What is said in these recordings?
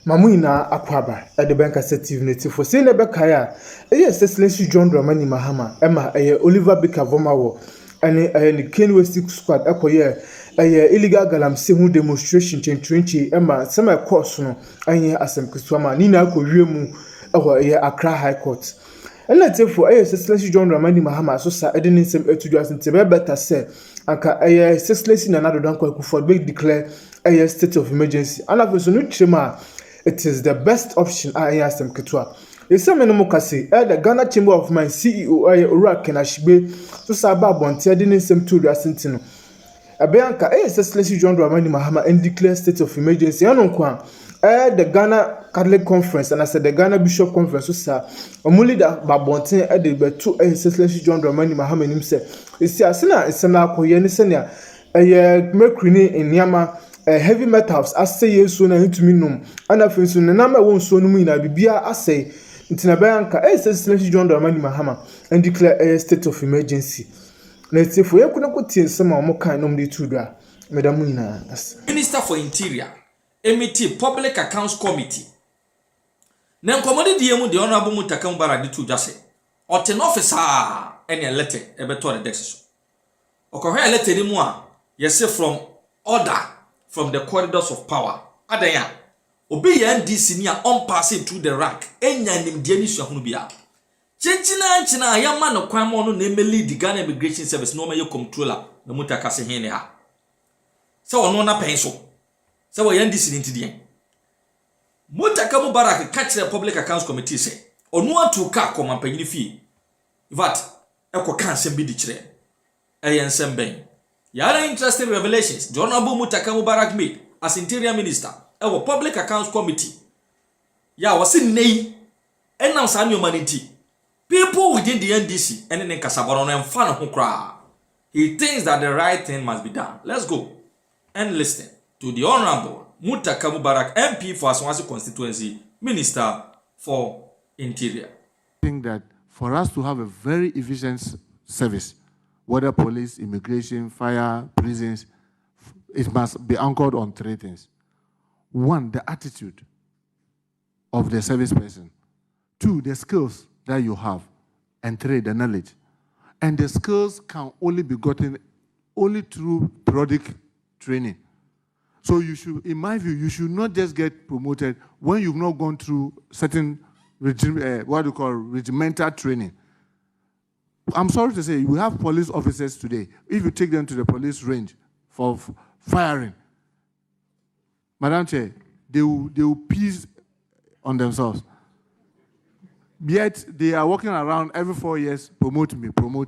Mamuina Akwaba at the bank assertive native for saying about Kaya, Excellency John Dramani Mahama, Emma, Oliver Baker Vomawo, and the Kenway Six Squad, Akoye, illegal galam sehu demonstration change Emma, some course no, and Assam Kuswama, Nina Koyemu, Accra High Court. And let's say for Excellency John Dramani Mahama, so sir, I didn't say to do as in better say, Anka Excellency Nanado Danko for big declare a state of emergency. And I've also no it is the best option. I asked them Ketua. Yes, some Mokasi, the Ghana Chamber of Mines CEO, ßrèak and Ashibe, so Sabah Bontia didn't seem to do a sentino. A Bianca, Excellency John Dramani Mahama and declare state of emergency. I don't know. The Ghana Catholic Conference and I said the Ghana Bishop Conference, so sir, only that Babontin added by two Excellency John Dramani Mahama himself. You see, I seen a Sana Koyanisania, a mercury in Yama. Heavy metals I say yes so na hitumi nom ana fenso na number won so no mu na bibia asay ntina banka Excellency John Dramani Mahama and declare a state of emergency na tifo yakuna ko tie nsema o mo kan nom de tudua madam ina Minister for Interior MT Public Accounts Committee na nkomode die mu de honorable Mutakam Bara de tudua se o ten officer any letter e beto the desk so okohwe letter ni mu a yese from order from the corridors of power. Adaya. Obi ya NDC ni a on passing through the rank. Enya nimdie ni suahunu bia. Chenchina ya ma no kwan mo no na emeli the Ghana Immigration Service no ma ye controller na Mutaka se hen ne ha. Se wono na pen so. Se wo ya NDC ni ntidie. Mutaka Mubarak catch the Public Accounts Committee say onu atu ka koma panyini fie. Vat ekọ kan sem bi di kire. Eyen sem ben. Yara interesting revelations John Abu Mutaka Mubarak made as Interior Minister our Public Accounts Committee. Ya was in nei announce annual humanity. People within the NDC and in Kasabon and fan who cry. He thinks that the right thing must be done. Let's go and listen to the Honorable Mutaka Mubarak MP for Aswasi constituency, Minister for Interior. I think that for us to have a very efficient service, whether police, immigration, fire, prisons, it must be anchored on three things. One, the attitude of the service person. Two, the skills that you have. And three, the knowledge. And the skills can only be gotten only through periodic training. So you should, in my view, you should not just get promoted when you've not gone through certain regimental training. I'm sorry to say, we have police officers today. If you take them to the police range for firing, Madam Chair, they will piece on themselves. Yet they are walking around every 4 years, promote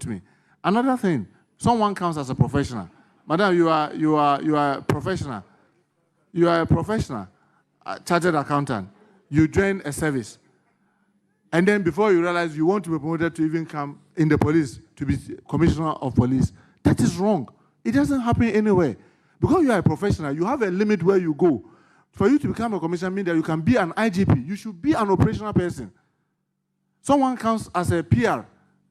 me. Another thing, someone comes as a professional. Madam, you are a professional. You are a professional, a chartered accountant. You join a service. And then before you realize you want to be promoted to even come in the police, to be commissioner of police. That is wrong. It doesn't happen anywhere. Because you are a professional, you have a limit where you go. For you to become a commissioner means that you can be an IGP. You should be an operational person. Someone comes as a PR.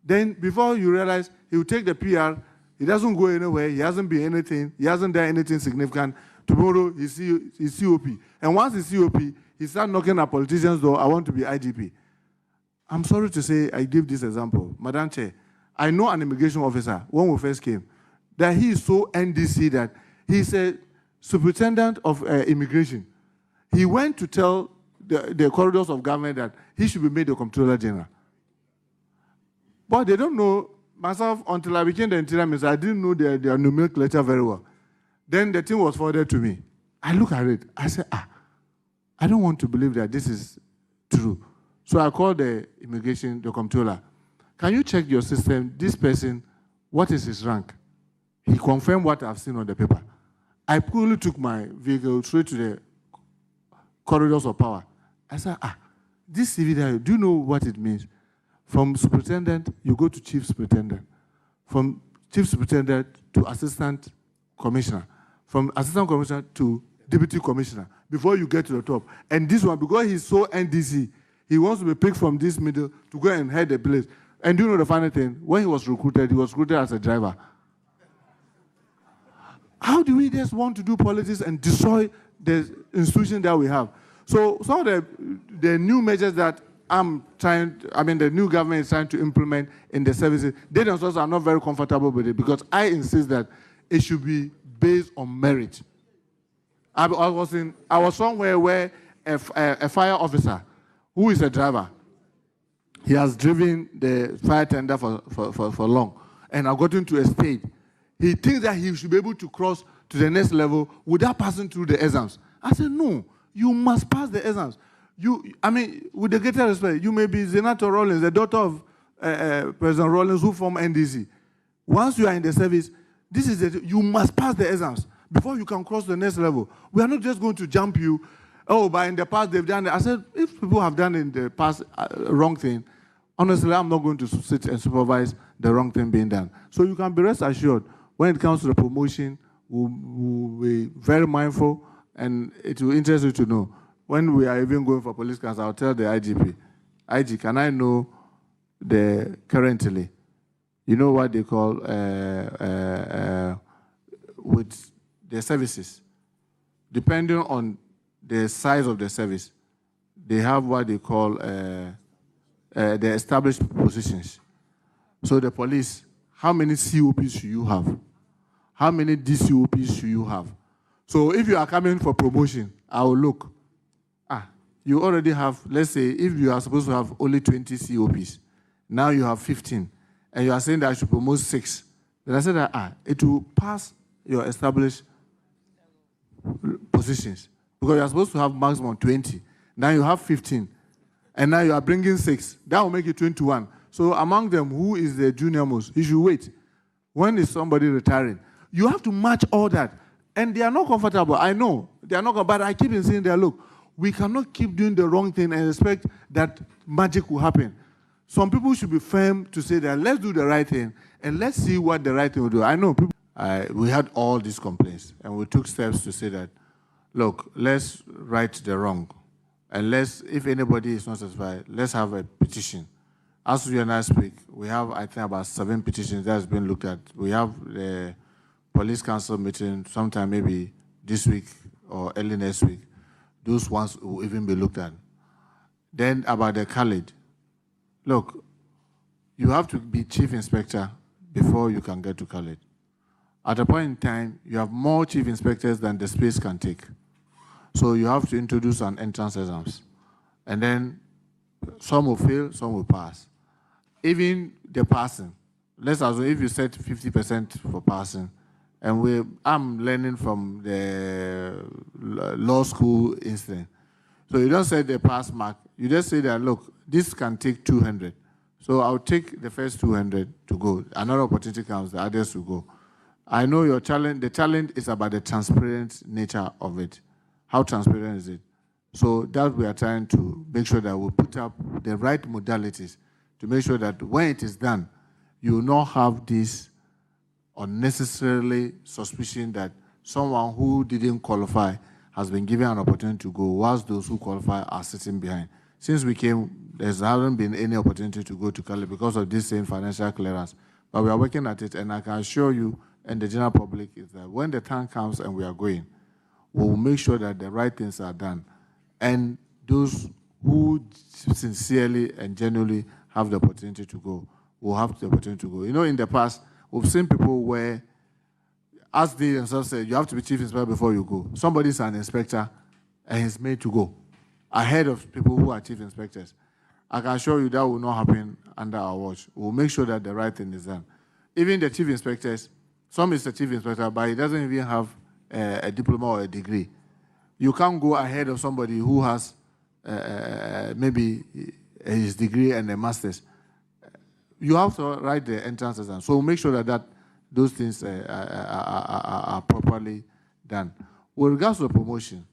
Then before you realize he will take the PR, he doesn't go anywhere, he hasn't been anything, he hasn't done anything significant. Tomorrow he's COP. And once he's COP, he starts knocking at politicians' door, I want to be IGP. I'm sorry to say, I give this example. Madam Chair, I know an immigration officer, when we first came, that he is so NDC that he's a superintendent of immigration. He went to tell the corridors of government that he should be made the Comptroller General. But they don't know, myself, until I became the Interior Minister, I didn't know their nomenclature very well. Then the thing was forwarded to me. I look at it, I said, I don't want to believe that this is true. So I called the immigration, the comptroller. Can you check your system, this person, what is his rank? He confirmed what I've seen on the paper. I quickly took my vehicle straight to the corridors of power. I said, this CV, do you know what it means? From superintendent, you go to chief superintendent. From chief superintendent to assistant commissioner. From assistant commissioner to deputy commissioner, before you get to the top. And this one, because he's so NDC, he wants to be picked from this middle to go and head the place. And do you know the funny thing? When he was recruited as a driver. How do we just want to do politics and destroy the institution that we have? So some of the new measures that the new government is trying to implement in the services, they themselves are not very comfortable with it because I insist that it should be based on merit. I was somewhere where a fire officer, who is a driver, he has driven the fire tender for long, and I got into a state. He thinks that he should be able to cross to the next level without passing through the exams. I said, no, you must pass the exams. With the greatest respect, you may be Senator Rawlings, the daughter of President Rawlings, who formed NDC. Once you are in the service, you must pass the exams before you can cross the next level. We are not just going to jump you. Oh, but in the past they've done it. I said, if people have done in the past wrong thing, honestly, I'm not going to sit and supervise the wrong thing being done. So you can be rest assured, when it comes to the promotion, we'll be very mindful, and it will interest you to know. When we are even going for police council, I'll tell the IGP, IG, can I know currently, you know what they call with the services, depending on the size of the service, they have what they call the established positions. So the police, how many COPs should you have? How many DCOPs should you have? So if you are coming for promotion, I will look. You already have, let's say, if you are supposed to have only 20 COPs, now you have 15, and you are saying that I should promote 6. Then I said that it will pass your established positions, because you are supposed to have maximum 20. Now you have 15, and now you are bringing 6. That will make it 21. So among them, who is the junior most? You should wait. When is somebody retiring? You have to match all that. And they are not comfortable. I know. They are not, but I keep saying that, look, we cannot keep doing the wrong thing and expect that magic will happen. Some people should be firm to say that let's do the right thing and let's see what the right thing will do. I know people, we had all these complaints, and we took steps to say that, look, let's right the wrong. And if anybody is not satisfied, let's have a petition. As you and I speak, we have, I think, about 7 petitions that has been looked at. We have the police council meeting sometime maybe this week or early next week. Those ones will even be looked at. Then about the college. Look, you have to be chief inspector before you can get to college. At a point in time, you have more chief inspectors than the space can take. So you have to introduce an entrance exams. And then some will fail, some will pass. Even the passing. Let's assume if you set 50% for passing, and I'm learning from the law school incident. So you don't set the pass mark. You just say that, look, this can take 200. So I'll take the first 200 to go. Another opportunity comes, the others will go. I know your challenge. The challenge is about the transparent nature of it. How transparent is it? So that we are trying to make sure that we put up the right modalities to make sure that when it is done, you will not have this unnecessarily suspicion that someone who didn't qualify has been given an opportunity to go, whilst those who qualify are sitting behind. Since we came, there hasn't been any opportunity to go to college because of this same financial clearance. But we are working at it, and I can assure you and the general public is that when the time comes and we are going, we will make sure that the right things are done. And those who sincerely and genuinely have the opportunity to go will have the opportunity to go. You know, in the past, we've seen people where, as they themselves said, you have to be chief inspector before you go. Somebody's an inspector and he's made to go ahead of people who are chief inspectors. I can assure you that will not happen under our watch. We'll make sure that the right thing is done. Even the chief inspectors, some is the chief inspector, but he doesn't even have a diploma or a degree. You can't go ahead of somebody who has maybe his degree and a master's. You have to write the entrance exam. So make sure that those things are properly done. With regards to the promotion,